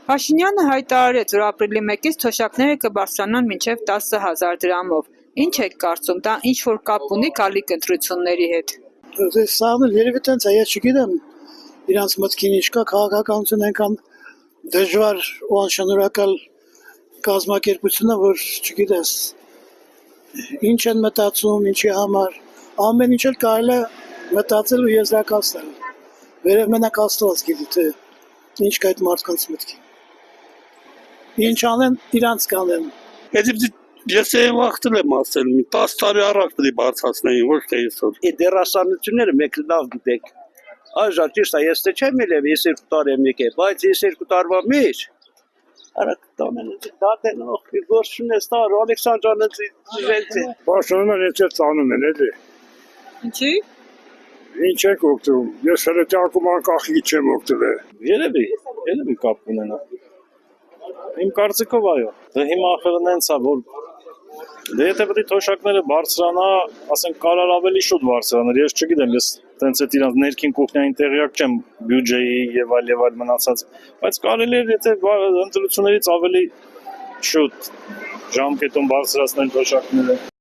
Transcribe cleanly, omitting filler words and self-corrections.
Փաշինյանը հայտարարեց, որ ապրիլի 1-ից թոշակները կբարձրանան մինչև 10,000 դրամով։ Ինչ եք կարծում, դա ինչ-որ կապ ունի գալիք ընտրությունների հետ։ Սա երևի տենց է, ես չգիտեմ իրանց մտքին ինչ կա, քաղաքականություն այնքան դժվար ու անշնորհակալ կազմակերպություն է, որ չգիտես ինչ են մտածում, ինչի համար, ամեն ինչ էլ կարելի է մտածել ու եզրակացնել։ Վերև մենակ Աստված գիտի, թե ինչ կա այդ մարդկանց մտքին։ Ինչ անեն, իրանց կանեն։ Ես վախտել եմ ասել, 10 տարի առաջ պետք է բարձրացնեին, ոչ թե այսօր։ Դերասանությունները մեկ լավ գիտեք։ Այժմ ճիշտ է, ես չեմ ելել, ես 2 տարի եմ եկել, բայց ես 2 տարվա մեջ արագ տանեն դատեն, գործուն է ստար, Ալեքսանդրանը զիվելցի։ Պաշտոնը ես ծանում են, էլի։ Ինչի՞։ Ինչ եք օգտվում, ես հրետակում անկախի չեմ օգտվել։ Երևի կապ ունենա։ Իմ կարծիքով այո։ Դե հիմա ախր նենց է, որ դե եթե պետք է թոշակները բարձրանա, ասենք կարար ավելի շուտ բարձրանալ, ես չգիտեմ, ես տենց այդ իրանց ներքին կուխնյային տեղյակ չեմ բյուջեի եւ այլ մնացած, բայց կարելի է եթե ընտրություններից ավելի շուտ ժամկետում բարձրացնել թոշակները։